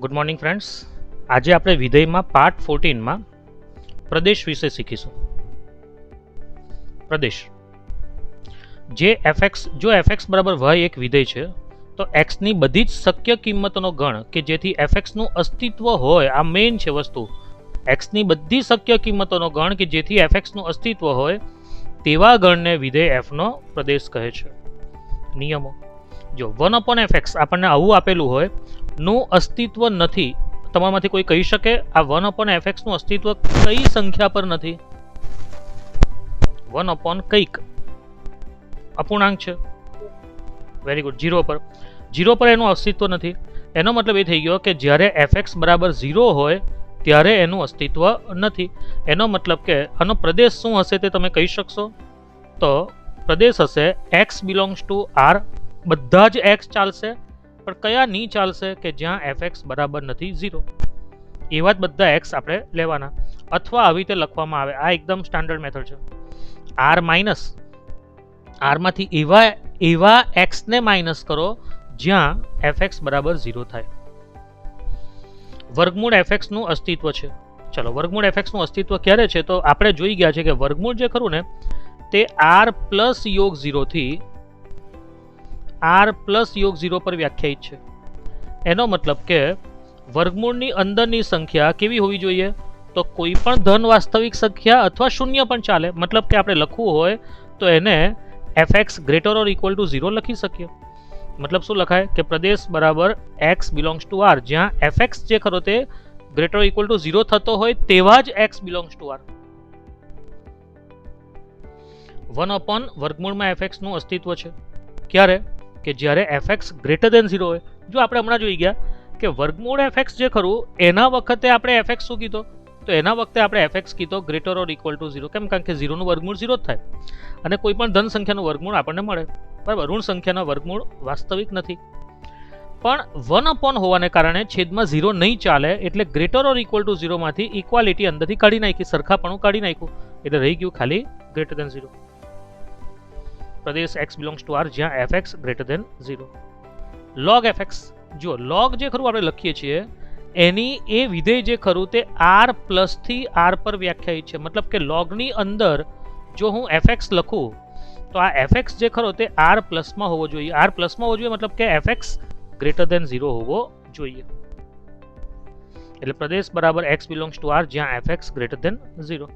Good morning friends. આજે આપણે વિધેયમાં part 14માં પ્રદેશ વિશે શીખીશું. પ્રદેશ જે જો fx બરાબર y એક વિધેય છે તો x ની બધી જ શક્ય કિંમતોનો ગણ કે જેથી fx નું અસ્તિત્વ હોય, આ મેઇન છે વસ્તુ. x ની બધી શક્ય કિંમતોનો ગણ કે જેથી fx નું અસ્તિત્વ હોય તેવા ગણને વિધેય f નો પ્રદેશ કહે છે. નિયમો: જો 1/fx આપણને આવું આપેલું હોય નું અસ્તિત્વ નથી, તમારામાંથી કોઈ કહી શકે આ 1/fx નું અસ્તિત્વ કઈ સંખ્યા પર નથી? 1 કંઈક અપૂર્ણાંક છે. Very good. 0 પર એનું અસ્તિત્વ નથી. એનો મતલબ એ થઈ ગયો કે જ્યારે fx બરાબર 0 હોય ત્યારે એનું અસ્તિત્વ નથી. એનો મતલબ કે આનો પ્રદેશ શું હશે તે તમે કહી શકશો? તો પ્રદેશ હશે x બિલોંગ્સ ટુ r. બધા જ x ચાલશે, પણ કયા નહીં ચાલશે? કે જ્યાં fx બરાબર નથી 0. એવા જ બધા x આપણે લેવાના, અથવા આવી રીતે લખવામાં આવે. આ એકદમ સ્ટાન્ડર્ડ મેથડ છે. r માઇનસ r માંથી એવા x ને માઇનસ કરો જ્યાં fx બરાબર 0 થાય. વર્ગમૂળ fx નું અસ્તિત્વ છે. ચલો, વર્ગમૂળ fx નું અસ્તિત્વ ક્યારે છે? તો આપણે જોઈ ગયા છે કે વર્ગમૂળ જે ખરું ને તે r પ્લસ યોગ 0 થી r પ્લસ યોગ 0 પર વ્યાખ્યાયિત છે. એનો મતલબ કે વર્ગમૂળની અંદરની સંખ્યા કેવી હોવી જોઈએ? તો કોઈ પણ ધન વાસ્તવિક સંખ્યા અથવા શૂન્ય પણ ચાલે. મતલબ કે આપણે લખવું હોય તો એને fx greater or equal to 0 લખી શકીએ. મતલબ શું લખાય કે પ્રદેશ બરાબર x બિલોંગ્સ ટુ r, જ્યાં fx જે ખરો તે ગ્રેટર ઓર ઇક્વલ ટુ 0 થતો હોય તેવા જ x બિલોંગ્સ ટુ r. 1 વર્ગમૂળમાં fx નું અસ્તિત્વ છે. ક્યારે? કે જ્યારે fx ગ્રેટર દેન 0 હોય. જો આપણે હમણાં જોઈ ગયા કે વર્ગમૂળ fx જે ખરું એના વખતે આપણે fx શું કીધો? તો એના વખતે આપણે fx કીધો ગ્રેટર ઓર ઇક્વલ ટુ 0. કેમ? કારણ કે 0 નું વર્ગમૂળ 0 જ થાય અને કોઈ પણ ધન સંખ્યાનું વર્ગમૂળ આપણને મળે. બરાબર. ઋણ સંખ્યાના વર્ગમૂળ વાસ્તવિક નથી, પણ 1 હોવાને કારણે છેદમાં 0 નહીં ચાલે, એટલે ગ્રેટર ઓર ઇક્વલ ટુ 0 માંથી ઇક્વાલિટી અંદરથી કાઢી નાખી, સરખાપણું કાઢી નાખ્યું, એટલે રહી ગયું ખાલી greater than 0. Pradesh x belongs to r, જ્યાં fx greater than 0. log fx, જો log જે ખરું આપણે લખીએ છીએ એની એ વિધેય જે ખરું તે r પ્લસ થી r પર વ્યાખ્યાયિત છે. મતલબ કે log ની અંદર જો હું fx લખું તો આ fx જે ખરો તે r પ્લસમાં હોવો જોઈએ. r પ્લસમાં હોવો જોઈએ મતલબ કે fx ગ્રેટર દેન 0 હોવો જોઈએ. એટલે પ્રદેશ બરાબર x બિલોંગ્સ ટુ r, જ્યાં fx greater than 0.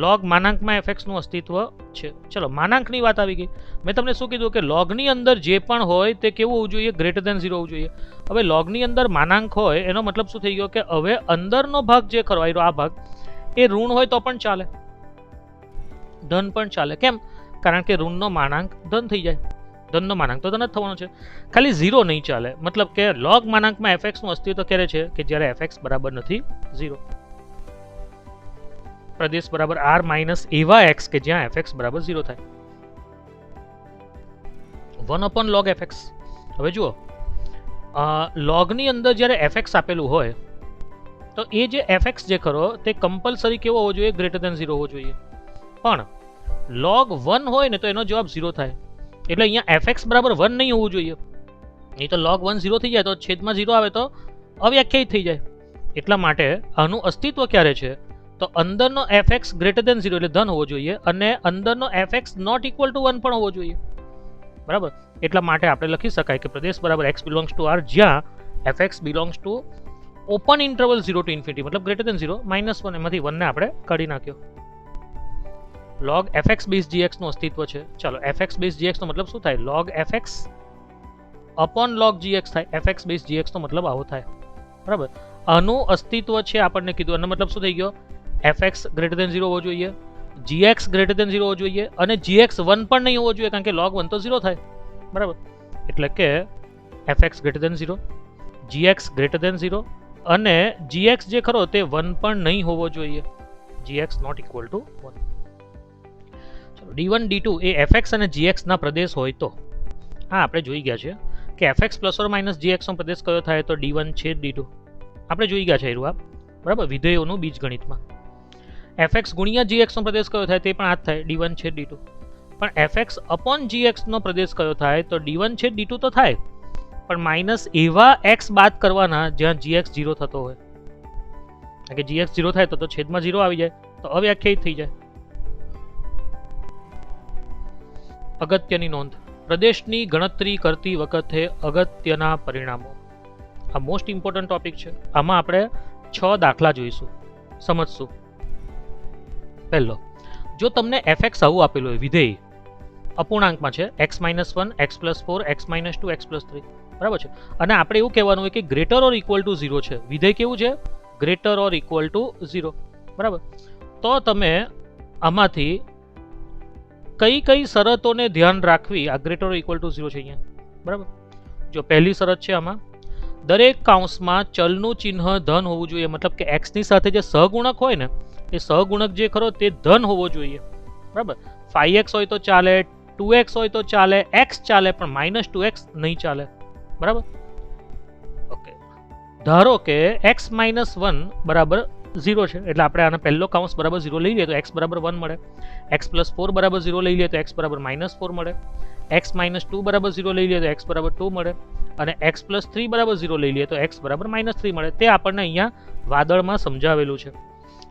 log માનાંકમાં fx નું અસ્તિત્વ છે. ચલો, માનાંકની વાત આવી ગઈ. મેં તમને શું કીધું કે logની અંદર જે પણ હોય તે કેવું હોવું જોઈએ? ગ્રેટર દેન 0 હોવું જોઈએ. હવે logની અંદર માનાંક હોય એનો મતલબ શું થઈ ગયો કે હવે અંદરનો ભાગ જે ખરો આ ભાગ એ ઋણ હોય તો પણ ચાલે, ધન પણ ચાલે. કેમ? કારણ કે ઋણનો માનાંક ધન થઈ જાય. ધનનો માનાંક તો ધન જ થવાનો છે, ખાલી 0 નહીં ચાલે. મતલબ કે log માનાંકમાં fx નું અસ્તિત્વ ક્યારે છે? કે જ્યારે fx બરાબર નથી 0. પ્રદેશ બરાબર r માઇનસ એવા x કે જ્યાં fx બરાબર 0 થાય. 1 log fx. હવે જુઓ, લોગની અંદર જ્યારે fx આપેલું હોય તો એ જે fx જે ખરો તે કમ્પલસરી કેવો હોવો જોઈએ? ગ્રેટર દેન 0 હોવો જોઈએ. પણ log 1 હોય ને તો એનો જવાબ 0 થાય, એટલે અહીંયા fx બરાબર 1 નહીં હોવું જોઈએ. નહીં તો log 1 0 થઈ જાય તો છેદમાં 0 આવે તો અવ્યાખ્યાયિત થઈ જાય. એટલા માટે આનું અસ્તિત્વ ક્યારે છે? તો અંદરનો fx ગ્રેટર દેન 0 એટલે ધન હોવો જોઈએ, અને અંદરનો fx નોટ ઇક્વલ ટુ 1 પણ હોવો જોઈએ. બરાબર. એટલા માટે આપણે લખી શકાય કે પ્રદેશ બરાબર x બિલોંગ્સ ટુ r, જ્યાં fx belongs to open interval 0 two infinity, મતલબ ગ્રેટર દેન 0 -1, એમાંથી 1 ને આપણે કાઢી નાખ્યો. log fx બેઝ gx નું અસ્તિત્વ છે. ચાલો, fx બેઝ gx નો મતલબ શું થાય? log fx upon log gx થાય. fx બેઝ gx નો મતલબ આવો થાય. બરાબર. આનું અસ્તિત્વ છે આપણને કીધું. એનો મતલબ શું થઈ ગયો? fx ગ્રેટર દેન 0 હોવો જોઈએ, gx ગ્રેટર દેન 0 હોવો જોઈએ, અને gx 1 પણ નહીં હોવો જોઈએ, કારણ કે log 1 તો 0 થાય. બરાબર. એટલે કે fx greater than 0, gx greater than 0, અને gx જે ખરો તે 1 પણ નહીં હોવો જોઈએ, gx નોટ ઇક્વલ ટુ 1. ચલો, d1 d2 એ fx અને gx ના પ્રદેશ હોય તો હા આપણે જોઈ ગયા છે કે fx plus or minus gx નો પ્રદેશ કયો થાય? તો d1 છેદ d2. આપણે જોઈ ગયા છે એરું આ. બરાબર. વિધેયોનું બીજગણિતમાં fx ગુણ્યા gx નો પ્રદેશ કયો થાય? તે પણ આ જ થાય, d1 છેદ d2. પણ fx અપોન gx નો પ્રદેશ કયો થાય? તો d1 છેદ d2 તો થાય, પણ માઇનસ એવા એક્સ બાદ કરવાના જ્યાં gx 0 થતો હોય, કારણ કે gx 0 થાય તો છેદમાં 0 આવી જાય, તો અવ્યાખ્યાયિત થઈ જાય. અગત્યની નોંધ: પ્રદેશની ગણતરી કરતી વખતે અગત્યના પરિણામો. આ મોસ્ટ ઇમ્પોર્ટન્ટ ટોપિક છે. આમાં આપણે 6 દાખલા જોઈશું, સમજશું. પહેલો, જો તમને fx આવું આપેલું હોય, વિધેય અપૂર્ણાંકમાં છે, x - 1, x + 4, x - 2, x + 3, બરાબર છે, અને આપણે એવું કહેવાનું હોય કે ગ્રેટર ઓર ઇક્વલ ટુ 0 છે. વિધેય કેવું છે? ગ્રેટર ઓર ઇક્વલ ટુ 0, બરાબર. તો તમે આમાંથી કઈ કઈ શરતોને ધ્યાન રાખવી? આ ગ્રેટર ઓર ઇક્વલ ટુ 0 છે અહીંયા, બરાબર. જો પહેલી શરત છે આમાં, દરેક કાઉન્સમાં ચલનું ચિહ્ન ધન હોવું જોઈએ, મતલબ કે x ની સાથે જે સહગુણક હોય ને, એ સહગુણક જે ખરો તે ધન હોવો જોઈએ, બરાબર. 5x હોય તો ચાલે, 2x હોય તો ચાલે, x ચાલે, પણ -2x નહીં ચાલે, બરાબર. ઓકે, ધારો કે x - 1 બરાબર 0 છે, એટલે આપણે આનો પહેલો કાઉન્સ બરાબર 0 લઈ લઈએ તો x બરાબર 1 મળે. x + 4 બરાબર 0 લઈ લઈએ તો x બરાબર -4 મળે. x - 2 બરાબર 0 લઈ લઈએ તો x બરાબર 2 મળે, અને x + 3 બરાબર 0 લઈ લઈએ તો x બરાબર -3 મળે. તે આપણને અહીંયા વાદળમાં સમજાવેલું છે.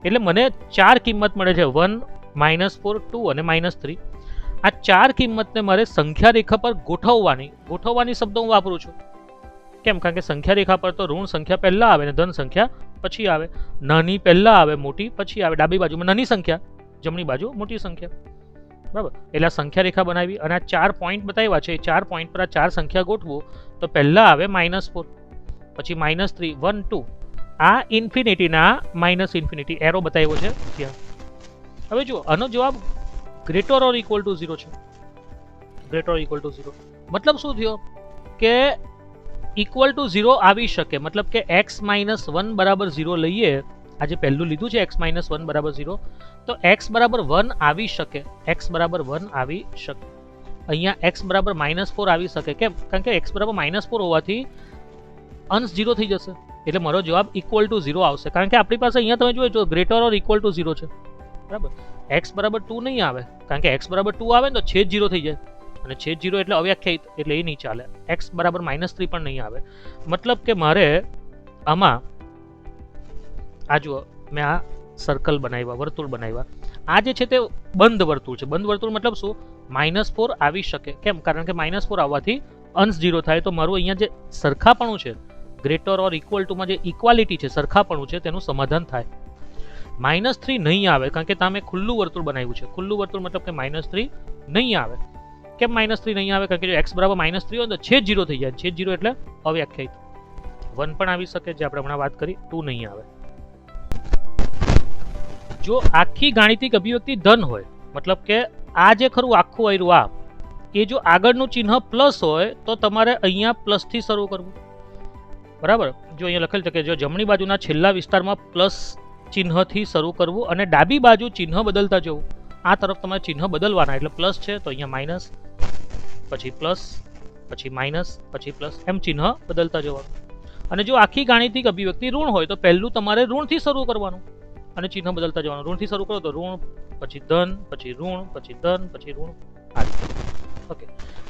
એટલે મને 4 કિંમત મળે છે, 1, -4, 2 અને -3. આ 4 કિંમતને મારે સંખ્યા રેખા પર ગોઠવવાની શબ્દ હું વાપરું છું. કેમ? કારણ કે સંખ્યા રેખા પર તો ઋણ સંખ્યા પહેલા આવે ને ધન સંખ્યા પછી આવે. નાની પહેલા આવે, મોટી પછી આવે. ડાબી બાજુમાં નાની સંખ્યા, જમણી બાજુ મોટી સંખ્યા, બરાબર. એટલે આ સંખ્યા રેખા બનાવી અને આ 4 પોઈન્ટ બતાવ્યા છે. એ 4 પોઈન્ટ પર આ 4 સંખ્યા ગોઠવું તો પહેલા આવે -4, પછી -3, 1, 2. આ ઇન્ફિનિટીના -ઇન્ફિનિટી એરો બતાવ્યો છે ત્યાં. હવે જુઓ, આનો જવાબ ગ્રેટર ઓર ઇક્વલ ટુ 0 છે. ગ્રેટર ઓર ઇક્વલ ટુ 0 મતલબ શું થયો? કે ઇક્વલ ટુ 0 આવી શકે, મતલબ કે x - 1 બરાબર 0 લઈએ. આજે પહેલું લીધું છે x - 1 બરાબર 0, તો x બરાબર 1 આવી શકે. x બરાબર 1 આવી શકે. અહીંયા x બરાબર -4 આવી શકે. કેમ? કારણ કે x બરાબર -4 હોવાથી અંશ 0 થઈ જશે, એટલે મારો જવાબ ઇક્વલ ટુ 0 આવશે. કારણ કે આપણી પાસે અહીંયા તમે જો ગ્રેટર ઓર ઇક્વલ ટુ 0 છે, બરાબર. x બરાબર 2 નહીં આવે, કારણ કે x બરાબર 2 આવે ને તો છેદ 0 થઈ જાય, અને છેદ 0 એટલે અવ્યાખ્યાયિત, એટલે એ નહીં ચાલે. x બરાબર -3 પણ નહીં આવે. મતલબ કે મારે આમાં આ જુઓ, મેં આ સર્કલ બનાવ્યા, વર્તુળ બનાવ્યા. આ જે છે તે બંધ વર્તુળ છે. બંધ વર્તુળ મતલબ શું? -4 આવી શકે. કેમ? કારણ કે -4 આવવાથી અંશ 0 થાય. તો મારું અહીંયા જે સરખાપણું છે, ગ્રેટર ઓર ઇક્વલ ટુમાં જે ઇક્વાલિટી છે, સરખાપણું છે, તેનું સમાધાન થાય. -3 નહીં આવે, કારણ કે તમે ખુલ્લું વર્તુળ બનાવ્યું છે. ખુલ્લું વર્તુળ મતલબ કે -3 નહીં આવે. કેમ -3 નહીં આવે? કારણ કે જો x બરાબર -3 હોય તો છેદ 0 થઈ જાય. છેદ 0 એટલે અવ્યાખ્યાયિત. 1 પણ આવી શકે, જે આપણે હમણાં વાત કરી. 2 નહીં આવે. જો આખી ગાણિતિક અભિવ્યક્તિ ધન હોય, મતલબ કે આ જે ખરું આખું આવ્યું આ, એ જો આગળનું ચિહ્ન પ્લસ હોય તો તમારે અહીંયા પ્લસથી શરૂ કરવું, બરાબર. જો અહીંયા લખેલ છે કે જો જમણી બાજુના છેલ્લા વિસ્તારમાં પ્લસ ચિહ્નથી શરૂ કરવું અને ડાબી બાજુ ચિહ્ન બદલતા જવું. આ તરફ તમારે ચિહ્ન બદલવાના. એટલે પ્લસ છે તો અહીંયા માઇનસ, પછી પ્લસ, પછી માઇનસ, પછી પ્લસ, એમ ચિહ્ન બદલતા જવાનું. અને જો આખી ગાણિતિક અભિવ્યક્તિ ઋણ હોય તો પહેલું તમારે ઋણથી શરૂ કરવાનું અને ચિહ્ન બદલતા જવાનું. ઋણથી શરૂ કરો તો ઋણ, પછી ધન, પછી ઋણ, પછી ધન, પછી ઋણ. ઓકે,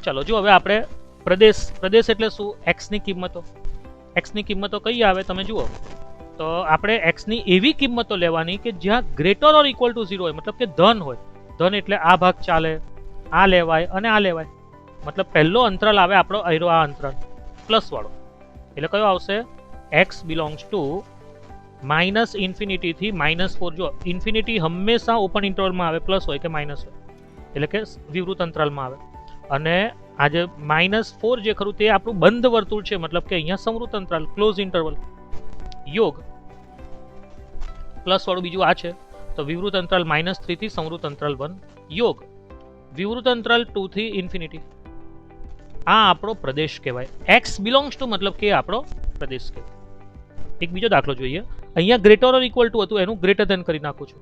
ચાલો જો હવે આપણે પ્રદેશ એટલે શું? x ની કિંમતો. x ની કિંમતો કઈ આવે તમે જુઓ તો આપણે x ની એવી કિંમતો લેવાની કે જ્યાં ગ્રેટર ઓર ઇક્વલ ટુ 0 હોય, મતલબ કે ધન હોય. ધન એટલે આ ભાગ ચાલે, આ લેવાય અને આ લેવાય. મતલબ પહેલો અંતરાલ આવે આપણો આયરો, આ અંતરાલ પ્લસ વાળો. એટલે કયો આવશે? x બિલોંગ્સ ટુ -ઇન્ફિનિટી થી -4. જો ઇન્ફિનિટી હંમેશા ઓપન ઇન્ટરવલમાં આવે, પ્લસ હોય કે માઇનસ હોય, એટલે કે વિવૃત અંતરાલમાં આવે. અને આ જે -4 જે ખરું તે આપણું બંધ વર્તુળ છે, મતલબ કે અહીંયા સમૃત અંતરાલ, ક્લોઝ ઇન્ટરવલ. યોગ પ્લસ વાળું બીજું આ છે, તો વિવૃત અંતરાલ -3 થી સમૃત અંતરાલ 1. યોગ વિવૃત અંતરાલ 2 થી ઇન્ફિનિટી. આ આપણો પ્રદેશ કહેવાય. x બિલોંગ્સ ટુ મતલબ કે આપણો પ્રદેશ કહેવાય. એક બીજો દાખલો જોઈએ. અહીંયા ગ્રેટર ઓર ઇક્વલ ટુ હતું, એનું ગ્રેટર ધેન કરી નાખું છું,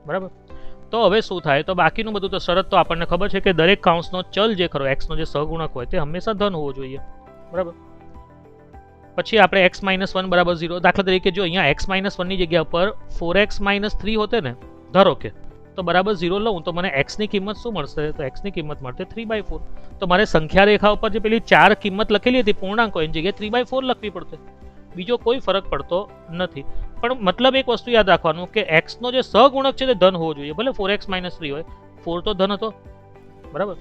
બરાબર. તો હવે શું થાય? તો બાકીનું બધું તો શરત તો આપણને ખબર છે કે દરેક કાઉન્સનો ચલ જે ખરો, x નો જે સહગુણક હોય તે હંમેશા ધન હોવો જોઈએ, બરાબર. પછી આપણે x - 1 0. દાખલા તરીકે જો અહીંયા x - 1 ની જગ્યા પર 4x - 3 હોતે ને, ધારો કે તો બરાબર 0 લઉં તો મને x ની કિંમત શું મળશે? તો x ની કિંમત મળશે 3/4. તો મારે સંખ્યા રેખા ઉપર જે પેલી 4 કિંમત લખેલી હતી પૂર્ણાંકો એની જગ્યાએ 3/4 લખવી પડશે. બીજો કોઈ ફરક પડતો નથી. પણ મતલબ એક વસ્તુ યાદ રાખવાનું કે x નો જે સહગુણક છે તે ધન હોવો જોઈએ. ભલે 4x - 3 હોય, 4 તો ધન હતો, બરાબર.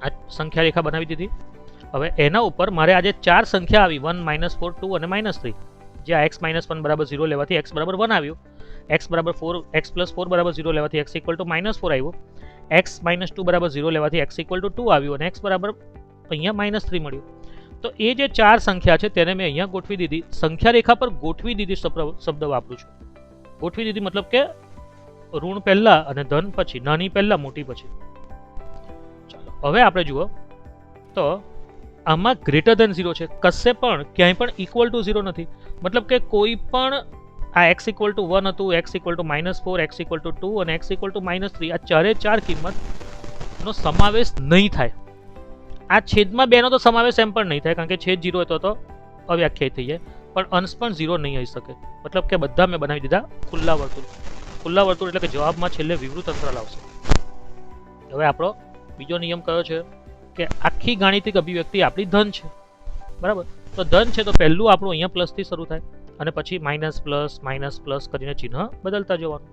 આ સંખ્યા રેખા બનાવી દીધી. હવે એના ઉપર મારે આજે 4 સંખ્યા આવી 1 -4 2 અને -3, જે આ x - 1 બરાબર 0 લેવાથી x બરાબર 1 આવ્યું, x બરાબર 4 x + 4 બરાબર 0 લેવાથી x = -4 આવ્યું, x - 2 બરાબર 0 લેવાથી x = 2 આવ્યું અને x બરાબર અહીંયા -3 મળ્યું. તો એ જે 4 સંખ્યા છે તેને મેં અહીંયા ગોઠવી દીધી. સંખ્યા રેખા પર ગોઠવી દીધી શબ્દ વાપરું છું. ગોઠવી દીધી મતલબ કે ઋણ પહેલા અને ધન પછી, નાની પહેલા મોટી પછી. ચાલો હવે આપણે જુઓ તો આમાં >0 છે. કશે પણ ક્યાંય પણ =0 નથી. મતલબ કે કોઈ પણ આ x = 1 હતું, x = -4, x = 2 અને x = -3 આ ચારે ચાર કિંમતનો સમાવેશ નહીં થાય. આ છેદમાં 2 નો તો સમાવેશ એમ પણ નહીં થાય, કારણ કે છેદ 0 હતો તો અવ્યાખ્યાયિત થઈ જાય, પણ અંશ પણ 0 નહીં આવી શકે. મતલબ કે બધા મેં બનાવી દીધા ખુલ્લા વર્તુળ. ખુલ્લા વર્તુળ એટલે કે જવાબમાં છેલ્લે વિવૃત અંતરાલ આવશે. હવે આપણો બીજો નિયમ કયો છે કે આખી ગાણિતિક અભિવ્યક્તિ આપણી ધન છે, બરાબર. તો ધન છે તો પહેલું આપણું અહીંયા પ્લસથી શરૂ થાય અને પછી માઇનસ પ્લસ કરીને ચિહ્ન બદલતા જવાનું.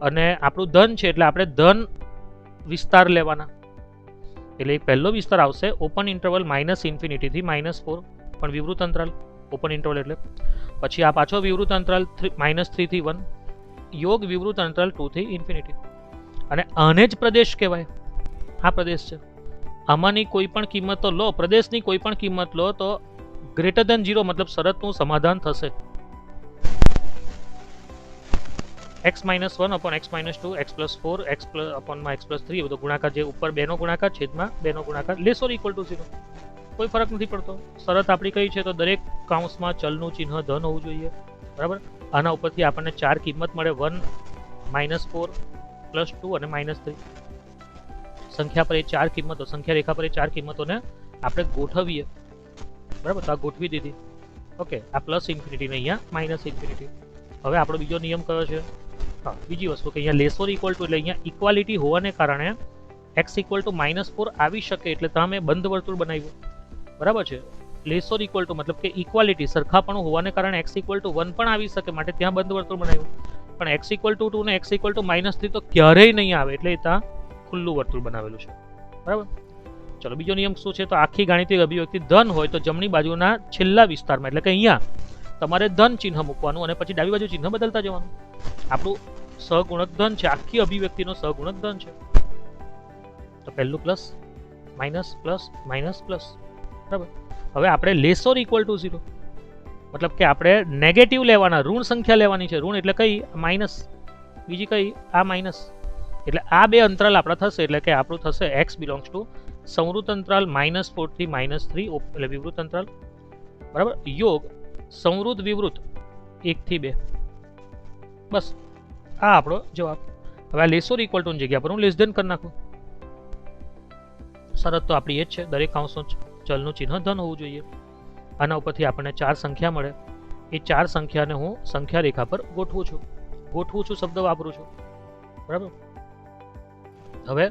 અને આપણું ધન છે એટલે આપણે ધન વિસ્તાર લેવાના. એટલે એક પહેલો વિસ્તાર આવશે ઓપન ઇન્ટરવલ -∞ થી -4, પણ વિવૃત અંતરાલ ઓપન ઇન્ટરવલ એટલે. પછી આ પાછો વિવૃત અંતરાલ -3 થી 1, યોગ વિવૃત અંતરાલ 2 થી ∞. અને આને જ પ્રદેશ કહેવાય. આ પ્રદેશ છે. આમાંની કોઈ પણ કિંમતો લો, પ્રદેશની કોઈ પણ કિંમત લો તો >0 મતલબ શરતનું સમાધાન થશે. x - 1 / x - 2 x + 4 x / x + 3 બધો ગુણાકાર, જે ઉપર 2 નો ગુણાકાર છેદમાં 2 નો ગુણાકાર <= 0. કોઈ ફરક નથી પડતો. શરત આપણી કઈ છે તો દરેક કાઉન્સમાં ચલનું ચિહ્ન ધન હોવું જોઈએ, બરાબર. આના ઉપરથી આપણને 4 કિંમત મળે 1 -4 +2 અને -3. સંખ્યા પર એ 4 કિંમતો, સંખ્યા રેખા પર એ 4 કિંમતોને આપણે ગોઠવીએ, બરાબર. તો આ ગોઠવી દીધી. ઓકે, આ +∞ ને અહીંયા -∞. હવે આપણો બીજો નિયમ કયો છે? હા, બીજી વસ્તુ કે અહીંયા <= એટલે અહીંયા ઇક્વાલિટી હોવાને કારણે x = -4 આવી શકે, એટલે ત્યાં મેં બંધ વર્તુળ બનાવ્યું, બરાબર છે. <= મતલબ કે ઇક્વાલિટી, સરખાપણું હોવાને કારણે x = 1 પણ આવી શકે, માટે ત્યાં બંધ વર્તુળ બનાવ્યું. પણ x = 2 ને x = -3 તો ક્યારેય નહીં આવે, એટલે ત્યાં ખુલ્લું વર્તુળ બનાવેલું છે, બરાબર. ચલો બીજો નિયમ શું છે? તો આખી ગાણિતિક અભિવ્યક્તિ ધન હોય તો જમણી બાજુના છેલ્લા વિસ્તારમાં એટલે કે અહીંયા તમારે ધન ચિહ્ન મૂકવાનું અને પછી ડાબી બાજુ ચિહ્ન બદલતા જવાનું. આપણું સહગુણક ધન છે, આખી અભિવ્યક્તિનો સહગુણક ધન છે. તો પહેલું plus minus plus minus plus, બરાબર. હવે આપણે <= 0 મતલબ કે આપણે નેગેટિવ લેવાના, ઋણ સંખ્યા લેવાની છે. ઋણ એટલે કઈ? માઇનસ. બીજી કઈ? આ માઇનસ. એટલે આ બે અંતરાલ આપણા થશે, એટલે કે આપણું થશે x = સંવૃત અંતરાલ -4 થી -3 એટલે વિવૃત અંતરાલ, બરાબર. યોગ સંવૃત વિવૃત 1 થી 2. બસ આ આપણો જવાબ. હવે આ <= ની જગ્યા પર હું <= કરી નાખું. શરત તો આપણી એ જ છે, દરેક કાઉન્સનું ચલનું ચિહ્ન ધન હોવું જોઈએ. આના ઉપરથી આપણને 4 સંખ્યા મળે. એ 4 સંખ્યાને હું સંખ્યા રેખા પર ગોઠવું છું શબ્દ વાપરું છું, બરાબર. હવે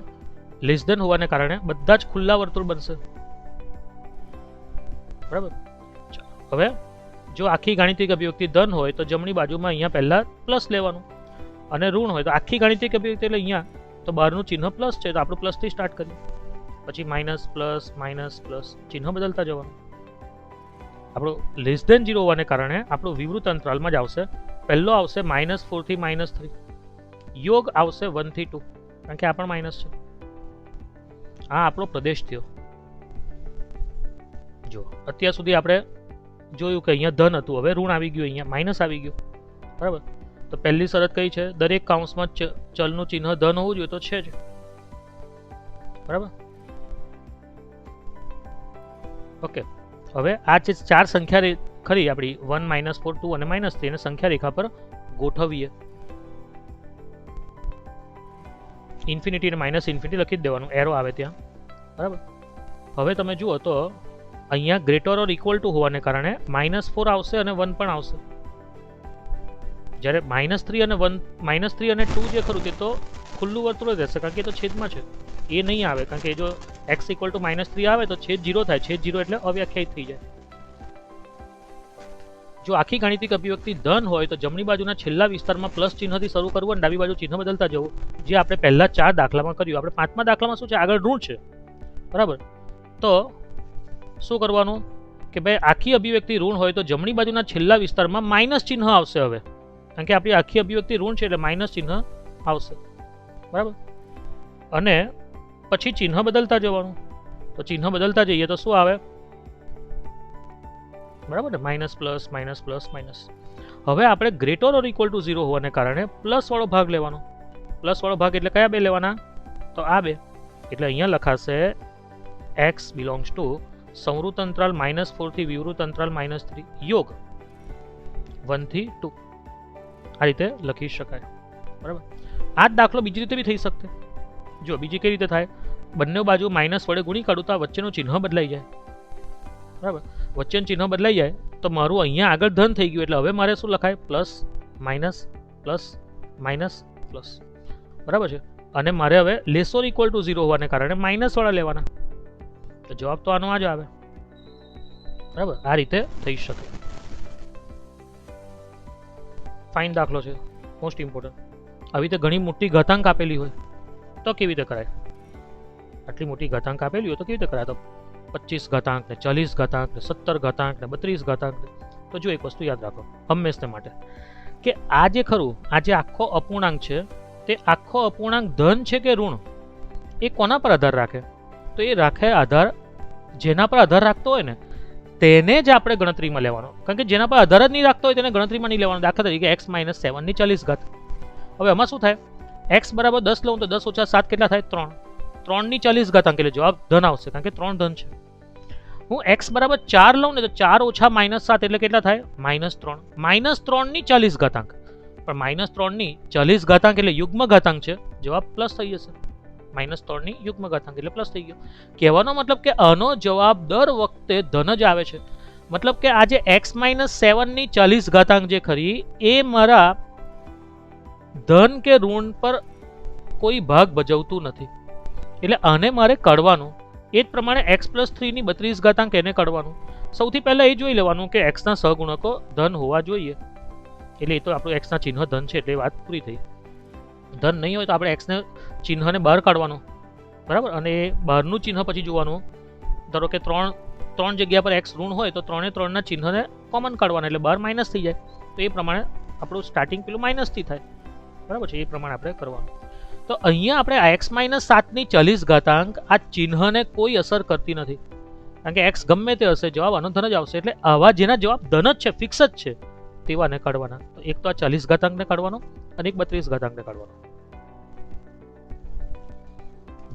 <= હોવાને કારણે બધા જ ખુલ્લા વર્તુળ બનશે, બરાબર. હવે જો આખી ગાણિતિક અભિવ્યક્તિ ધન હોય તો જમણી બાજુમાં અહીંયા પહેલા પ્લસ લેવાનું, અને ઋણ હોય તો આખી ગાણિતિક અભિવ્યક્તિ એટલે અહીંયા તો બહારનું ચિહ્ન પ્લસ છે, તો આપણું પ્લસથી સ્ટાર્ટ કરીએ. પછી માઇનસ પ્લસ ચિહ્ન બદલતા જવાનું. આપણું <= હોવાને કારણે આપણું વિવૃત અંતરાલમાં જ આવશે. પહેલો આવશે -4 થી -3, યોગ આવશે 1 થી 2, કારણ કે આ પણ માઇનસ છે. આ આપણો પ્રદેશ થયો. જો અત્યાર સુધી આપણે જોયું કે અહીંયા ધન હતું, હવે ઋણ આવી ગયું, અહીંયા માઇનસ આવી ગયું, બરાબર. તો પહેલી શરત કઈ છે? દરેક કાઉન્સમાં ચલનું ચિહ્ન ધન હોવું જોઈએ, તો છે જ, બરાબર. ઓકે, હવે આ જે 4 સંખ્યા ખરી આપણી 1 -4 2 અને -3 એને સંખ્યા રેખા પર ગોઠવીએ. ઇન્ફિનિટી અને -∞ લખી જ દેવાનું, એરો આવે ત્યાં, બરાબર. હવે તમે જુઓ તો અહીંયા > હોવાને કારણે -4 આવશે અને 1 પણ આવશે. જ્યારે -3 અને 1 -3 અને 2 જે ખરું તે તો ખુલ્લું વર્તુળ જ રહેશે, કારણ કે એ તો છેદમાં છે, એ નહીં આવે, કારણ કે જો x = -3 આવે તો છેદ 0 થાય, છેદ 0 એટલે અવ્યાખ્યાયિત થઈ જાય. જો આખી ગાણિતિક અભિવ્યક્તિ ધન હોય તો જમણી બાજુના છેલ્લા વિસ્તારમાં પ્લસ ચિહ્નથી શરૂ કરવું અને ડાબી બાજુ ચિહ્ન બદલતા જવું, જે આપણે પહેલા 4 દાખલામાં કર્યું. આપણે 5મા દાખલામાં શું છે, આગળ ઋણ છે, બરાબર. તો શું કરવાનું કે ભાઈ આખી અભિવ્યક્તિ ઋણ હોય તો જમણી બાજુના છેલ્લા વિસ્તારમાં માઇનસ ચિહ્ન આવશે હવે, કારણ કે આપણી આખી અભિવ્યક્તિ ઋણ છે એટલે માઇનસ ચિહ્ન આવશે, બરાબર. અને પછી ચિહ્ન બદલતા જવાનું. તો ચિહ્ન બદલતા જઈએ તો શું આવે, બરાબર ને, minus plus minus plus minus. હવે આપણે ગ્રેટર ઓર ઇક્વલ ટુ 0 હોવાને કારણે પ્લસ વાળો ભાગ લેવાનો. પ્લસ વાળો ભાગ એટલે કયા બે લેવાના, તો આ બે. એટલે અહીંયા લખાશે x બિલોંગ્સ ટુ સંવૃત અંતરાલ -4 થી વિવૃત અંતરાલ -3 યોગ 1 થી 2. આ રીતે લખી શકાય, બરાબર. આ જ દાખલો બીજી રીતે બી થઈ શકે. જો બીજી કઈ રીતે થાય, બંને બાજુ માઇનસ વડે ગુણી કાઢું તો આ વચ્ચેનું ચિહ્ન બદલાઈ જાય, બરાબર. વચ્ચેનું ચિહ્ન બદલાઈ જાય તો મારું અહીંયા આગળ ધન થઈ ગયું, એટલે હવે મારે શું લખાય, plus minus plus minus plus, બરાબર છે. અને મારે હવે લેસ ઓર ઇક્વલ ટુ 0 હોવાને કારણે માઇનસ વાળા લેવાના. તો જવાબ તો આનો આ જ આવે, બરાબર. આ રીતે થઈ શકે. ફાઇન દાખલો છે, મોસ્ટ ઇમ્પોર્ટન્ટ. આવી રીતે ઘણી મોટી ઘાતાંક આપેલી હોય તો કેવી રીતે કરાય, આટલી મોટી ઘાતાંક આપેલી હોય તો કેવી રીતે કરાય, તો 25 ઘાતાંક ને 40 ઘાતાંક ને 17 ઘાતાંક ને 32 ઘાતાંક. તો જો એક વસ્તુ યાદ રાખો હંમેશા માટે, કે આ જે ખરું, આ જે આખો અપૂર્ણાંક છે તે આખો અપૂર્ણાંક ધન છે કે ઋણ, એ કોના પર આધાર રાખે, તો એ રાખે આધાર, જેના પર આધાર રાખતો હોય ને તેને જ આપણે ગણતરીમાં લેવાનો, કારણ કે જેના પર આધાર જ નહીં રાખતો હોય તેને ગણતરીમાં નહીં લેવાનો. દાખલા તરીકે x - 7 ની 40 ઘાત. હવે આમાં શું થાય, x બરાબર 10 લઉં તો 10 - 7 કેટલા થાય, 3. 3 ની 40 ઘાતાંક એટલે જવાબ ધન આવશે, કારણ કે 3 ધન છે. હું x બરાબર 4 લઉં ને તો 4 - -7 એટલે કેટલા થાય, -3. -3 ની 40 ઘાતાંક, પણ -3 ની 40 ઘાતાંક એટલે યુગ્મ ઘાતાંક છે, જવાબ પ્લસ થઈ જશે. -3 ની યુગ્મ ઘાતાંક એટલે પ્લસ થઈ ગયો. કહેવાનો મતલબ કે આનો જવાબ દર વખતે ધન જ આવે છે. મતલબ કે આ જે x - 7 ની 40 ઘાતાંક જે ખરી એ મારા ધન કે ઋણ પર કોઈ ભાગ ભજવતું નથી, એટલે આને મારે કાઢવાનું. એ જ પ્રમાણે x + 3 ની 32 ઘાતાંક એને કાઢવાનું. સૌથી પહેલા એ જોઈ લેવાનું કે x ના સહગુણકો ધન હોવા જોઈએ, એટલે એ તો આપણું x ના ચિહ્ન ધન છે એટલે વાત પૂરી થઈ. ધન નહીં હોય તો આપણે x ને ચિહ્નને બહાર કાઢવાનું, બરાબર. અને એ બહારનું ચિહ્ન પછી જોવાનું. ધારો કે 3 જગ્યા પર x ઋણ હોય તો 3 - 3 ના ચિહ્નને કોમન કાઢવાના, એટલે બહાર માઇનસ થઈ જાય. તો એ પ્રમાણે આપણું સ્ટાર્ટિંગ પેલું માઇનસથી થાય, બરાબર છે. એ પ્રમાણે આપણે કરવાનું. તો અહીંયા આપણે x - 7 ની 40 ઘાતાંક આ ચિહ્નને કોઈ અસર કરતી નથી, કારણ કે x ગમે તે હશે જવાબ આનો ધન જ આવશે. એટલે આવા જેના જવાબ ધન જ છે, ફિક્સ જ છે, તેવાને કાઢવાના. તો એક તો આ 40 ઘાતાંકને કાઢવાનો અને એક 32 ઘાતાંકને કાઢવાનો,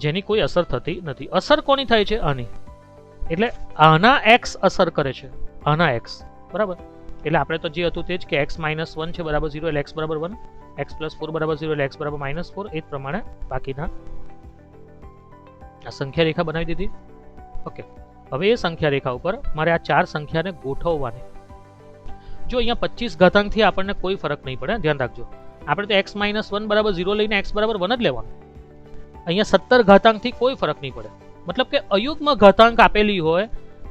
જેની કોઈ અસર થતી નથી. અસર કોની થાય છે, આની. એટલે આના x અસર કરે છે, આના x, બરાબર. એટલે આપણે તો જે હતું તે જ કે x - 1 છે બરાબર 0 એટલે x બરાબર 1, x + 4 બરાબર 0 એટલે x બરાબર -4. એ જ પ્રમાણે બાકીના આ સંખ્યા રેખા બનાવી દીધી. ઓકે, હવે એ સંખ્યા રેખા ઉપર મારે આ 4 સંખ્યાને ગોઠવવાની. જો અહીંયા 25 ઘાતાંકથી આપણને કોઈ ફરક નહીં પડે, ધ્યાન રાખજો. આપણે તો x - 1 બરાબર 0 લઈને x બરાબર 1 જ લેવાનું. અહીંયા 17 ઘાતાંકથી કોઈ ફરક નહીં પડે. મતલબ કે અયુગ્મ ઘાતાંક આપેલી હોય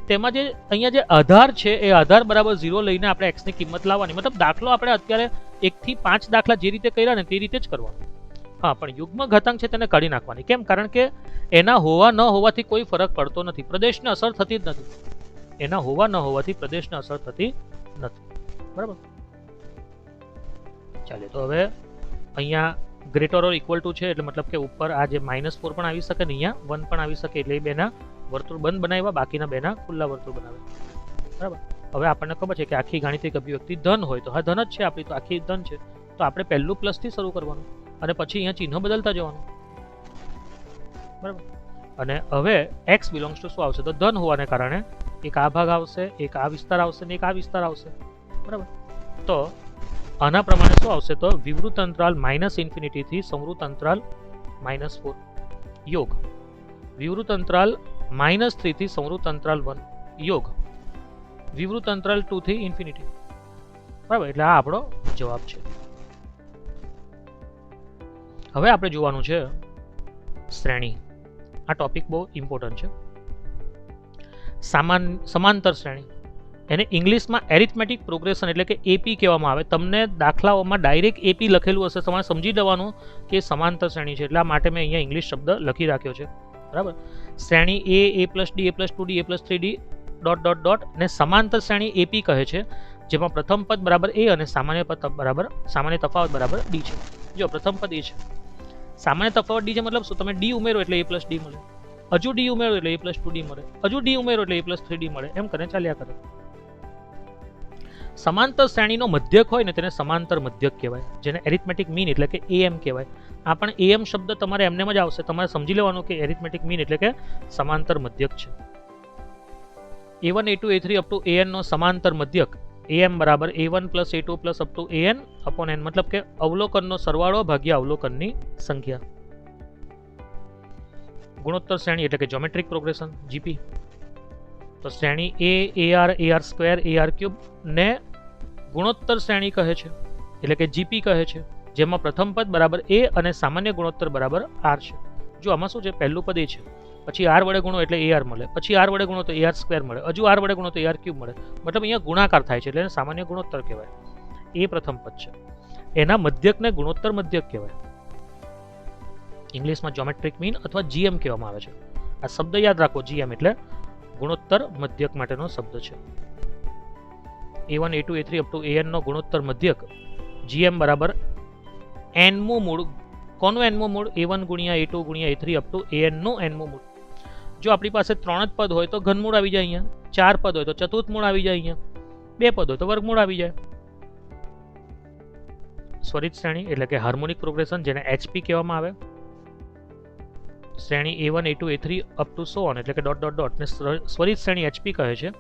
તેમાં જે અહીંયા જે આધાર છે એ આધાર બરાબર 0 લઈને આપણે x ની કિંમત લાવવાની. મતલબ દાખલો આપણે અત્યારે 1 થી 5 દાખલા જે રીતે કર્યા ને તે રીતે જ કરવાનું. હા, પણ યુગ્મ ઘાતાંક છે તેને કાઢી નાખવાની. કેમ? કારણ કે એના હોવા ન હોવાથી કોઈ ફરક પડતો નથી, પ્રદેશને અસર થતી જ નથી. એના હોવા ન હોવાથી પ્રદેશને અસર થતી નથી, બરાબર. ચાલે, તો હવે અહીંયા ગ્રેટર ઓર ઇક્વલ ટુ છે એટલે મતલબ કે ઉપર આ જે -4 પણ આવી શકે ને અહીંયા 1 પણ આવી શકે, એટલે એ બેના વર્તુળ બંધ બનાવ્યા, બાકીના બેના ખુલ્લા વર્તુળ બનાવ્યા, બરાબર. હવે આપણને ખબર છે કે આખી ગાણિતિક અભિવ્યક્તિ ધન હોય તો હા ધન જ છે, આપણી તો આખી ધન છે, તો આપણે પહેલું પ્લસથી શરૂ કરવાનું અને પછી અહીંયા ચિહ્ન બદલતા જવાનું, બરાબર. અને હવે x બિલોંગ્સ ટુ શું આવશે, તો ધન હોવાને કારણે એક આ ભાગ આવશે, એક આ વિસ્તાર આવશે ને એક આ વિસ્તાર આવશે, બરાબર. તો આના પ્રમાણે શું આવશે, તો વિવૃત અંતરાલ -∞ થી સંવૃત અંતરાલ -4 યોગ વિવૃત અંતરાલ -3 થી સંવૃત અંતરાલ 1 યોગ વિવૃત અંતરાલ 2 થી ∞, બરાબર. એટલે આ આપણો જવાબ છે. હવે આપણે જોવાનું છે શ્રેણી. આ ટોપિક બહુ ઇમ્પોર્ટન્ટ છે. સમાંતર શ્રેણી, એને ઇંગ્લિશમાં એરિથમેટિક પ્રોગ્રેશન એટલે કે એપી કહેવામાં આવે. તમને દાખલાઓમાં ડાયરેક્ટ એપી લખેલું હશે, તમારે સમજી લેવાનું કે સમાંતર શ્રેણી છે. એટલા માટે મેં અહીંયા ઇંગ્લિશ શબ્દ લખી રાખ્યો છે, બરાબર. શ્રેણી A plus D, A plus 2d, A plus 3d dot dot dot ને સમાંતર શ્રેણી એપી કહે છે, જેમાં પ્રથમ પદ બરાબર એ અને સામાન્ય તફાવત બરાબર ડી છે. જો પ્રથમ પદ એ છે, સામાન્ય તફાવત ડી છે, મતલબ શું? તમે ડી ઉમેરો એટલે એ પ્લસ ડી મળે, હજુ ડી ઉમેરો એટલે એ પ્લસ 2d મળે, હજુ ડી ઉમેરો એટલે એ પ્લસ 3d મળે, એમ કરે ચાલ્યા કરે. સમાંતર શ્રેણીનો મધ્યક હોય ને તેને સમાંતર મધ્યક કહેવાય, જેને એરિથમેટિક મીન એટલે કે એએમ કહેવાય. આ પણ એએમ શબ્દ તમારે એમને જ આવશે, તમારે સમજી લેવાનું કે એરિથમેટિક મીન એટલે કે સમાંતર મધ્યક છે. a1 a2 a3 up to an નો સમાંતર મધ્યક am બરાબર a1 plus a2 plus up to an upon n, મતલબ કે અવલોકનનો સરવાળો ભાગ્યા અવલોકનની સંખ્યા. ગુણોત્તર શ્રેણી એટલે કે જ્યોમેટ્રિક પ્રોગ્રેશન જીપી. તો શ્રેણી એ ar સ્ક્વેર ar ક્યુબ ને ગુણોત્તર શ્રેણી કહે છે, એટલે કે જીપી કહે છે, જેમાં પ્રથમ પદ બરાબર એ અને સામાન્ય ગુણોત્તર બરાબર આર છે. જો આમાં શું છે, પહેલું પદ એ છે, પછી આર વડે ગુણો એટલે AR મળે, પછી આર વડે ગુણો તો AR સ્ક્વેર મળે, હજુ આર વડે ગુણો તો AR ક્યુબ મળે, મતલબ અહીંયા ગુણાકાર થાય છે, એટલે એને સામાન્ય ગુણોત્તર કહેવાય. એ પ્રથમ પદ છે, એના મધ્યકને ગુણોત્તર મધ્યક કહેવાય. ઇંગ્લિશમાં જ્યોમેટ્રિક મીન અથવા GM કહેવામાં આવે છે. આ શબ્દ યાદ રાખો, GM એટલે ગુણોત્તર મધ્યક માટેનો શબ્દ છે. a1 a2 a3 up to an નો ગુણોત્તર મધ્યક GM બરાબર nમું મૂળ. કોનું nમું મૂળ? a1 ગુણ્યા a2 ગુણ્યા a3 અપ ટુ an નું nમું મૂળ. જો આપણી પાસે 3 જ પદ હોય તો ઘનમૂળ આવી જાય અહીંયા, 4 પદ હોય તો ચતુર્થ મૂળ આવી જાય અહીંયા, 2 પદ હોય તો વર્ગમૂળ આવી જાય. સ્વરિત શ્રેણી એટલે કે હાર્મોનિક પ્રોગ્રેશન, જેને HP કહેવામાં આવે. શ્રેણી a1 a2 a3 up to so on એટલે કે ડોટ ડોટ ડોટ ને સ્વરિત શ્રેણી HP કહે છે,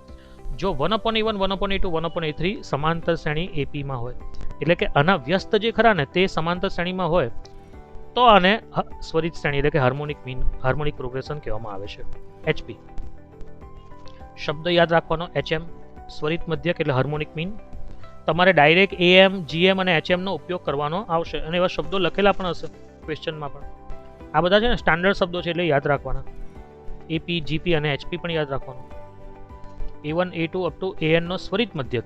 જો 1/a1 1/a2 1/a3 સમાંતર શ્રેણી AP માં હોય. એટલે કે આના વ્યસ્ત જે ખરા ને તે સમાંતર શ્રેણીમાં હોય તો આને સ્વરિત શ્રેણી એટલે કે હાર્મોનિક પ્રોગ્રેશન કહેવામાં આવે છે. HP શબ્દ યાદ રાખવાનો, HM સ્વરિત મધ્યક એટલે હાર્મોનિક મીન. તમારે ડાયરેક્ટ AM GM અને HM નો ઉપયોગ કરવાનો આવશે, અને એવા શબ્દો લખેલા પણ હશે ક્વેશ્ચનમાં પણ. આ બધા છે ને સ્ટાન્ડર્ડ શબ્દો છે, એટલે યાદ રાખવાના. AP GP અને HP પણ યાદ રાખવાનું. a1 a2 up to an નો સ્વરિત મધ્યક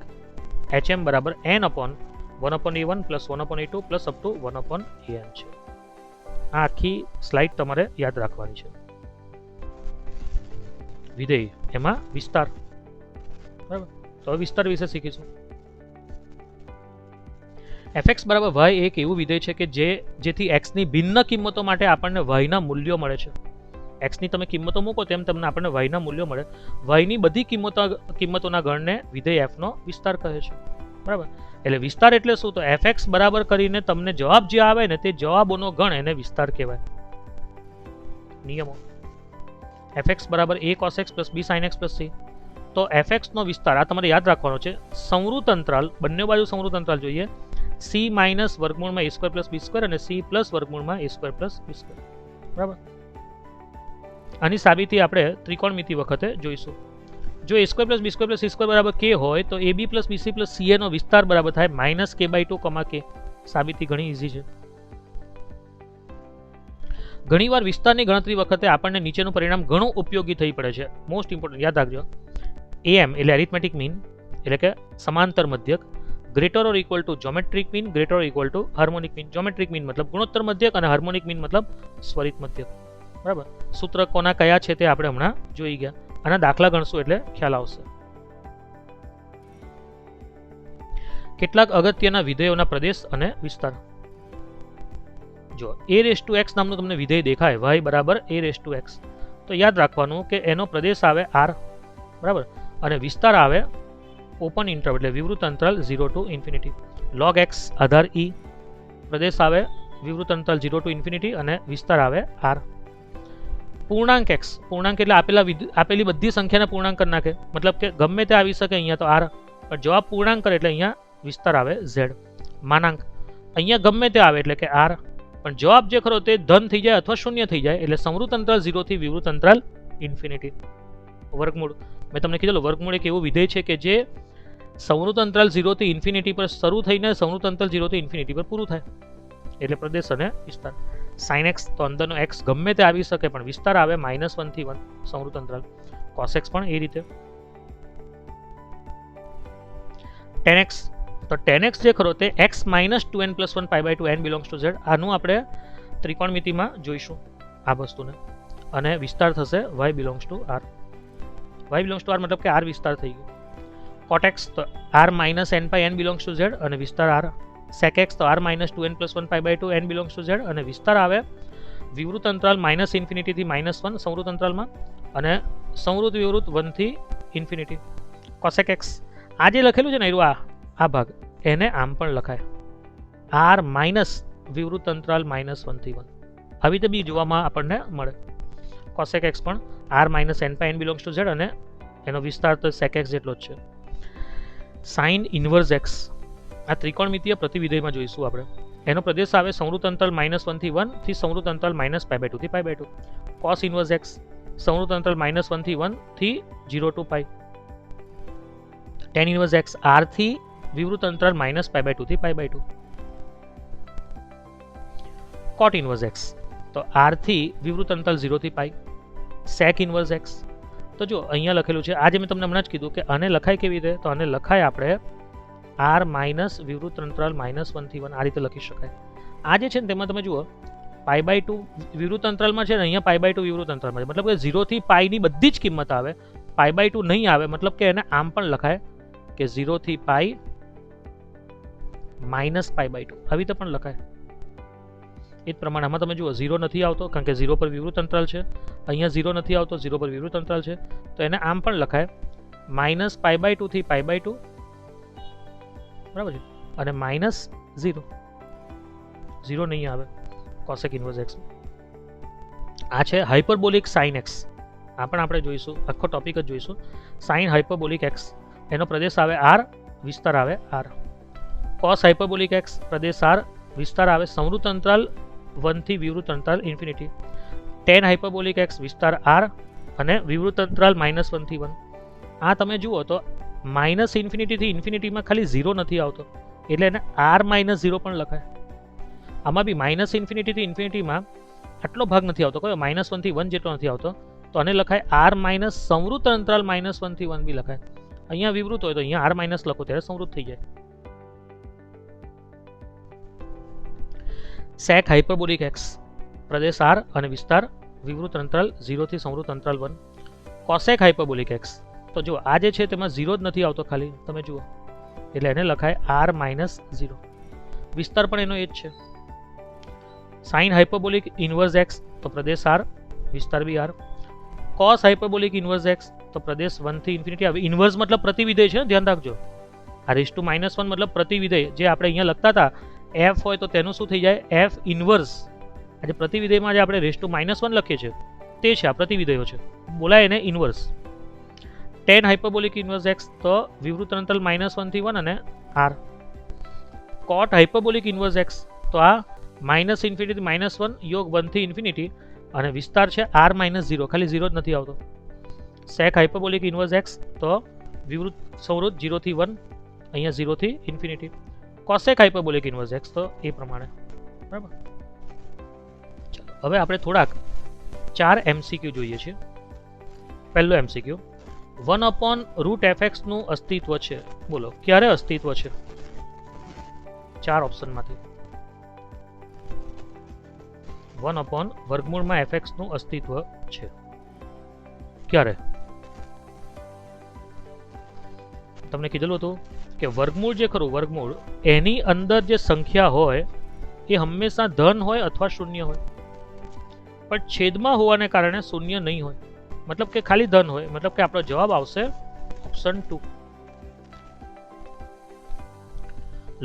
HM બરાબર n upon 1/a1 plus 1/a2 plus up to 1/an છે. આ આખી સ્લાઇડ તમારે યાદ રાખવાની છે. વિધેય એમાં વિસ્તાર, બરાબર. તો હવે વિસ્તાર વિશે શીખીશું. fx બરાબર y એક એવું વિધેય છે કે જેથી x ની ભિન્ન કિંમતો માટે આપણને y ના મૂલ્યો મળે છે. x ની તમે કિંમતો મૂકો તેમ તમને આપણને y ના મૂલ્યો મળે. y ની બધી કિંમતોના ગણને વિધેય f નો વિસ્તાર કહે છે, બરાબર. એટલે વિસ્તાર એટલે શું? તો fx બરાબર કરીને તમને જવાબ જે આવે ને તે જવાબોનો ગણ એને વિસ્તાર કહેવાય. નિયમો: fx બરાબર a cos x plus b sin x plus c. તો fx નો વિસ્તાર આ તમારે યાદ રાખવાનો છે. સંવૃત અંતરાલ, બંને બાજુ સંવૃત અંતરાલ જોઈએ, c માઇનસ વર્ગમૂળમાં a square plus b square અને c પ્લસ વર્ગમૂળમાં a square plus b square, બરાબર. આની સાબિતી આપણે ત્રિકોણમિતિ વખતે જોઈશું. જો a square plus b square plus c square બરાબર k હોય તો ab plus bc plus ca નો વિસ્તાર બરાબર થાય -k/2, k. સાબિતી ઘણી ઈઝી છે. ઘણીવાર વિસ્તારની ગણતરી વખતે આપણને નીચેનું પરિણામ ઘણું ઉપયોગી થઈ પડે છે. મોસ્ટ ઇમ્પોર્ટન્ટ યાદ રાખજો. am એટલે એરિથમેટિક મીન એટલે કે સમાંતર મધ્યક, greater or equal to geometric mean, greater or equal to harmonic mean. Geometric mean મતલબ ગુણોત્તર મધ્યક અને હાર્મોનિક મીન મતલબ સ્વરિત મધ્યક, બરાબર. સૂત્ર કોના કયા છે તે આપણે હમણાં જોઈ ગયા. આના દાખલા ગણશું એટલે ખ્યાલ આવશે. કેટલાક અગત્યના વિધેયોના પ્રદેશ અને વિસ્તાર. જો a⁴x નામનું તમને વિધેય દેખાય, y બરાબર a⁴x, તો યાદ રાખવાનું કે એનો પ્રદેશ આવે r, બરાબર, અને વિસ્તાર આવે ઓપન ઇન્ટરવલ એટલે વિવૃત અંતરાલ 0 ટુ ઇન્ફિનિટી. log x આધાર e, પ્રદેશ આવે વિવૃત અંતરાલ 0 ટુ ઇન્ફિનિટી અને વિસ્તાર આવે r. પૂર્ણાંક x, પૂર્ણાંક એટલે આપેલી બધી સંખ્યાને પૂર્ણાંક કરી નાખે, મતલબ કે ગમે તે આવી શકે અહીંયા તો r, પણ જવાબ પૂર્ણાંક કરે એટલે અહીંયા વિસ્તાર આવે z. માનાંક અહીંયા ગમે તે આવે એટલે કે r, પણ જવાબ જે ખરો તે ધન થઈ જાય અથવા શૂન્ય થઈ જાય એટલે સંવૃત અંતરાલ 0 થી વિવૃત અંતરાલ ઇન્ફિનિટી. વર્ગમૂળ મેં તમને કીધેલું, વર્ગમૂળ એક એવું વિધેય છે કે જે સંવૃત અંતરાલ 0 થી ઇન્ફિનિટી પર શરૂ થઈને સંવૃત અંતરાલ 0 થી ઇન્ફિનિટી પર પૂરું થાય, એટલે પ્રદેશ અને વિસ્તાર. સાઇન એક્સ તો અંદરનો એક્સ ગમે તે આવી શકે પણ વિસ્તાર આવે -1 થી 1 સંવૃત અંતરાલ. કોસ એક્સ પણ એ રીતે. tan x તો tan x જે ખરો તે x - 2n + 1 π/2 n belongs to z. આનું આપણે ત્રિકોણમિતિમાં જોઈશું આ વસ્તુને. અને વિસ્તાર થશે y belongs to r. y belongs to r મતલબ કે r વિસ્તાર થઈ ગયો. cot x તો r - n pi n belongs to z અને વિસ્તાર r. sec x તો r - 2n + 1 π/2 n belongs to z અને વિસ્તાર આવે વિવૃત અંતરાલ -∞ થી -1 સંવૃત અંતરાલમાં અને સંવૃત વિવૃત 1 થી ઇન્ફિનિટી. cosec x આ જે લખેલું છે ને આ ભાગ એને આમ પણ લખાય r માઇનસ વિવૃત અંતરાલ -1 થી 1. આવી રીતે બી જોવામાં આપણને મળે. cosec x પણ r - n pi n belongs to z અને એનો વિસ્તાર તો sec x જેટલો જ છે. sin ઇન્વર્સ x આ ત્રિકોણમિતીય પ્રતિવિધેયમાં જોઈશું આપણે. એનો પ્રદેશ આવે સંવૃત અંતરાલ -1 થી 1 થી સંવૃત અંતરાલ -π/2 થી π/2. cos ઇન્વર્સ x સંવૃત અંતરાલ -1 થી 1 થી 0 to π. tan inverse x r થી વિવૃત અંતરાલ -π/2 થી π/2. cot ઇન્વર્સ x તો r થી વિવૃત અંતરાલ 0 થી π. sec ઇન્વર્સ x તો જો અહીંયા લખેલું છે, આજે મેં તમને હમણાં જ કીધું કે આને લખાય કેવી રીતે, તો આને લખાય આપણે r માઇનસ વિવૃત અંતરાલ -1 થી 1 આ રીતે લખી શકાય. આ જે છે ને તેમાં તમે જુઓ π/2 વિવૃત અંતરાલમાં છે ને અહીંયા π/2 વિવૃત અંતરાલમાં છે, મતલબ કે 0 થી π ની બધી જ કિંમત આવે, π/2 નહીં આવે, મતલબ કે એને આમ પણ લખાય કે 0 થી π માઇનસ π/2 આવી રીતે પણ લખાય. એ જ પ્રમાણે આમાં તમે જુઓ 0 નથી આવતો કારણ કે 0 પર વિવૃત અંતરાલ છે, અહીંયા 0 નથી આવતો 0 પર વિવૃત અંતરાલ છે, તો એને આમ પણ લખાય -π/2 થી π/2 બરાબર છે અને -0 0 નહીં આવે cosec ઇન્વર્સ x. આ છે હાઇપરબોલિક sin x. આ પણ આપણે જોઈશું, આખો ટોપિક જ જોઈશું. sin હાઇપરબોલિક x એનો પ્રદેશ આવે r, વિસ્તાર આવે r. cos હાઇપરબોલિક x પ્રદેશ r, વિસ્તાર આવે સંવૃત અંતરાલ 1 થી વિવૃત અંતરાલ ઇન્ફિનિટી. tan હાઇપરબોલિક x વિસ્તાર r અને વિવૃત અંતરાલ -1 થી 1. આ તમે જુઓ તો -∞ થી ઇન્ફિનિટીમાં ખાલી 0 નથી આવતો એટલે એને r - 0 પણ લખાય. આમાં બી -∞ થી ઇન્ફિનિટીમાં આટલો ભાગ નથી આવતો, કયો -1 થી 1 જેટલો નથી આવતો, તો આને લખાય r માઇનસ સંવૃત અંતરાલ -1 થી 1 બી લખાય. અહીંયા વિવૃત હોય તો અહીંયા r માઇનસ લખો ત્યારે સંવૃત થઈ જાય. sec હાઇપરબોલિક x પ્રદેશ r અને વિસ્તાર વિવૃત અંતરાલ 0 થી સંવૃત અંતરાલ 1. cosec હાઇપરબોલિક x તો જો આ જે છે તેમાં 0 જ નથી આવતો, ખાલી તમે જુઓ એટલે એને લખાય r - 0. વિસ્તાર પણ એનો એ જ છે. sin હાઇપરબોલિક ઇન્વર્સ x તો પ્રદેશ r, વિસ્તાર બી r. cos hyperbolic inverse x તો પ્રદેશ 1 થી ઇન્ફિનિટી આવે. ઇન્વર્સ મતલબ પ્રતિવિધેય છે, ધ્યાન રાખજો. આ (-1) મતલબ પ્રતિવિધેય, જે આપણે અહીંયા લખતા હતા f હોય તો તેનું શું થઈ જાય f ઇન્વર્સ. આજે પ્રતિવિધેયમાં જે આપણે (-1) લખીએ છીએ તે છે આ પ્રતિવિધેયો છે, બોલાય એને inverse. tan hyperbolic inverse x તો વિવૃત અંતરાલ -1 થી 1 અને r. cot hyperbolic inverse x તો આ -∞ થી -1 યોગ 1 થી ઇન્ફિનિટી અને વિસ્તાર છે r - 0, ખાલી 0 જ નથી આવતો. sec હાઇપરબોલિક ઇન્વર્સ x તો વિવૃત સંવૃત 0 થી 1, અહીંયા 0 થી infinity. cosec hyperbolic inverse x તો એ પ્રમાણે. બરાબર. હવે આપણે થોડાક 4 MCQ જોઈએ છીએ. પહેલો MCQ 1/√fx નું અસ્તિત્વ છે. બોલો ક્યારે અસ્તિત્વ છે? 4 ઓપ્શનમાંથી 1/√માં fx નું અસ્તિત્વ છે. ક્યારે? તમને કીધેલું હતું કે વર્ગમૂળ જે ખરું વર્ગમૂળ એની અંદર જે સંખ્યા હોય એ હંમેશા ધન હોય અથવા શૂન્ય હોય, પણ છેદમાં હોવાને કારણે શૂન્ય નહીં હોય, મતલબ કે ખાલી ધન હોય, મતલબ કે આપણો જવાબ આવશે ઓપ્શન 2.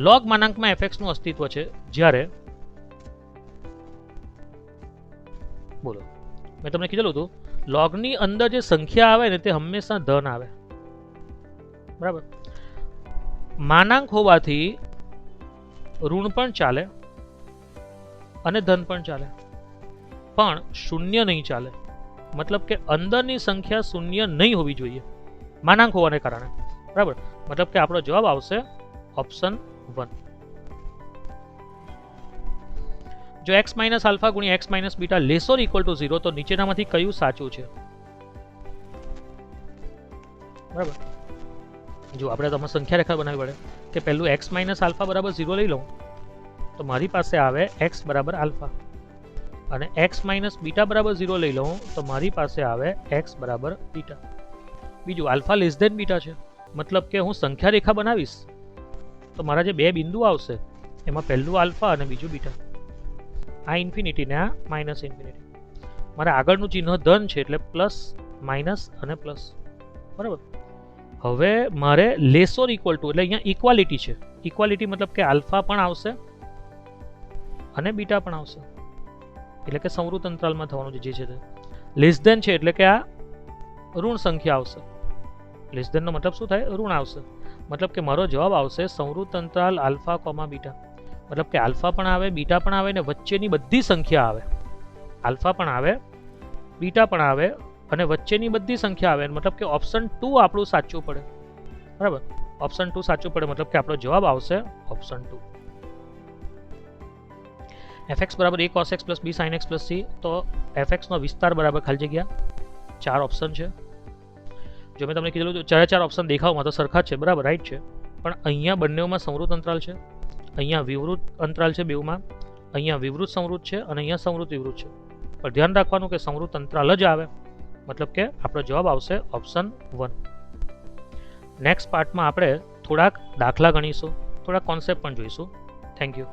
log માનાંકમાં fx નું અસ્તિત્વ છે જ્યારે, બોલો મેં તમને કીધેલું હતું લોગની અંદર જે સંખ્યા આવે ને તે હંમેશા ધન આવે. બરાબર. માનાંક હોવાથી ઋણ પણ ચાલે અને ધન પણ ચાલે, પણ શૂન્ય નહીં ચાલે. મતલબ કે અંદરની સંખ્યા શૂન્ય નહીં હોવી જોઈએ માનાંક હોવાને કારણે. બરાબર. મતલબ કે આપણો જવાબ આવશે ઓપ્શન 1. જો x માઇનસ આલ્ફા ગુણ્યા x minus beta less or equal to 0 તો નીચેનામાંથી કયું સાચું છે? બરાબર, જો આપણે તમે સંખ્યા રેખા બનાવવી પડે કે પહેલું x માઇનસ આલ્ફા બરાબર 0 લઈ લઉં તો મારી પાસે આવે x બરાબર આલ્ફા, અને x માઇનસ બીટા બરાબર 0 લઈ લઉં તો મારી પાસે આવે x બરાબર બીટા. બીજું આલ્ફા લેસ ધેન બીટા છે, મતલબ કે હું સંખ્યા રેખા બનાવીશ તો મારા જે બે બિંદુ આવશે એમાં પહેલું આલ્ફા અને બીજું બીટા, આ ઇન્ફિનિટી ને આ માઇનસ ઇન્ફિનિટી. મારા આગળનું ચિહ્ન ધન છે એટલે પ્લસ માઇનસ અને પ્લસ. બરાબર, હવે મારે લેસ ઓર ઇક્વલ ટુ એટલે અહીંયા ઇક્વાલિટી છે. ઇક્વાલિટી મતલબ કે આલ્ફા પણ આવશે અને બીટા પણ આવશે, એટલે કે સંવૃત અંતરાલમાં થવાનું જે છે તે. લેસ ધેન છે એટલે કે આ ઋણ સંખ્યા આવશે. લેસ ધેનનો મતલબ શું થાય? ઋણ આવશે. મતલબ કે મારો જવાબ આવશે સંવૃત અંતરાલ આલ્ફા કોમા બીટા. મતલબ કે આલ્ફા પણ આવે, બીટા પણ આવે, અને વચ્ચેની બધી સંખ્યા આવે. આલ્ફા પણ આવે, બીટા પણ આવે, અને વચ્ચેની બધી સંખ્યા આવે. મતલબ કે ઓપ્શન 2 આપણું સાચું પડે. બરાબર, ઓપ્શન 2 સાચું પડે મતલબ કે આપણો જવાબ આવશે ઓપ્શન 2. fx બરાબર a cos x plus b sin x plus c. તો fx નો વિસ્તાર બરાબર ખાલી જગ્યા 4 ઓપ્શન છે. જો મેં તમને કીધેલું ચારે ઓપ્શન દેખાવમાં તો સરખા જ છે, બરાબર, રાઈટ છે. પણ અહીંયા બંનેમાં સંવૃત અંતરાલ છે, અહીંયા વિવૃત અંતરાલ છે બેઉમાં, અહીંયા વિવૃત સંવૃત છે અને અહીંયા સંવૃત વિવૃત છે. પણ ધ્યાન રાખવાનું કે સંવૃત અંતરાલ જ આવે, મતલબ કે આપણો જવાબ આવશે ઓપ્શન 1. નેક્સ્ટ પાર્ટમાં આપણે થોડાક દાખલા ગણીશું, થોડાક કોન્સેપ્ટ પણ જોઈશું. Thank you.